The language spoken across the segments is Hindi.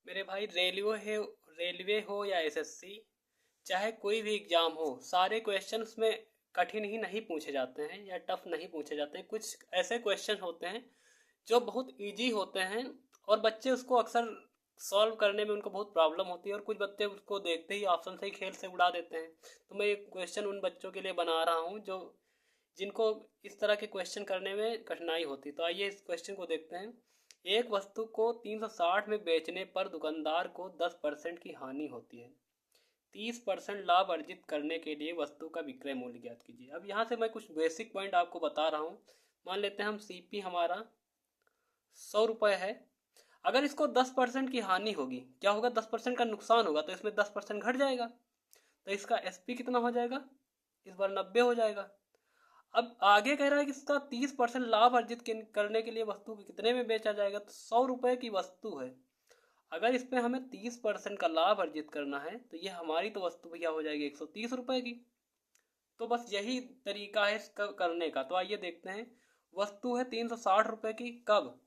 मेरे भाई रेलवे हो या एसएससी, चाहे कोई भी एग्ज़ाम हो, सारे क्वेश्चंस में कठिन ही नहीं पूछे जाते हैं या टफ नहीं पूछे जाते हैं। कुछ ऐसे क्वेश्चन होते हैं जो बहुत इजी होते हैं और बच्चे उसको अक्सर सॉल्व करने में उनको बहुत प्रॉब्लम होती है, और कुछ बच्चे उसको देखते ही ऑप्शन से ही खेल से उड़ा देते हैं। तो मैं एक क्वेश्चन उन बच्चों के लिए बना रहा हूँ जो जिनको इस तरह के क्वेश्चन करने में कठिनाई होती। तो आइए इस क्वेश्चन को देखते हैं। एक वस्तु को 360 में बेचने पर दुकानदार को 10% की हानि होती है। 30% लाभ अर्जित करने के लिए वस्तु का विक्रय मूल्य ज्ञात कीजिए। अब यहाँ से मैं कुछ बेसिक पॉइंट आपको बता रहा हूँ। मान लेते हैं हम सीपी हमारा 100 रुपये है। अगर इसको 10% की हानि होगी, क्या होगा, 10% का नुकसान होगा, तो इसमें 10% घट जाएगा। तो इसका एसपी कितना हो जाएगा, इस बार 90 हो जाएगा। अब आगे कह रहा है कि इसका 30% लाभ अर्जित करने के लिए वस्तु को कितने में बेचा जाएगा। तो 100 रुपये की वस्तु है, अगर इसमें हमें 30% का लाभ अर्जित करना है तो ये हमारी तो वस्तु भैया हो जाएगी 130 रुपये की। तो बस यही तरीका है इसका करने का। तो आइए देखते हैं। वस्तु है 360 रुपये की, कब,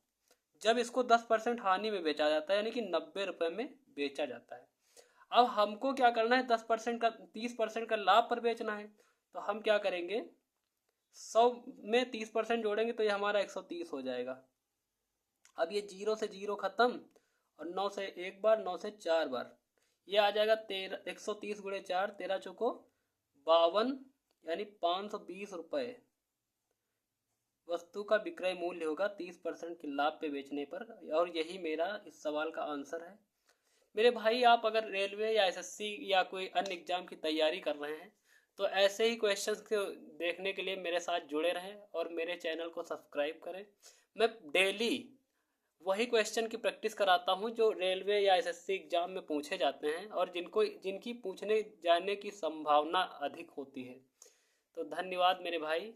जब इसको 10% हानि में बेचा जाता है, यानी कि 90 रुपये में बेचा जाता है। अब हमको क्या करना है, 10% का 30% का लाभ पर बेचना है। तो हम क्या करेंगे, 100 में 30% जोड़ेंगे तो ये हमारा 130 हो जाएगा। अब ये 0 से 0 खत्म, और 9 से एक बार, 9 से 4 बार, ये आ जाएगा 130 गुणे 4, 13 चौको 52, यानी 520 रुपये वस्तु का विक्रय मूल्य होगा 30% के लाभ पे बेचने पर। और यही मेरा इस सवाल का आंसर है। मेरे भाई, आप अगर रेलवे या एसएससी या कोई अन्य एग्जाम की तैयारी कर रहे हैं तो ऐसे ही क्वेश्चंस को देखने के लिए मेरे साथ जुड़े रहें और मेरे चैनल को सब्सक्राइब करें। मैं डेली वही क्वेश्चन की प्रैक्टिस कराता हूँ जो रेलवे या एसएससी एग्जाम में पूछे जाते हैं और जिनकी पूछने जाने की संभावना अधिक होती है। तो धन्यवाद मेरे भाई।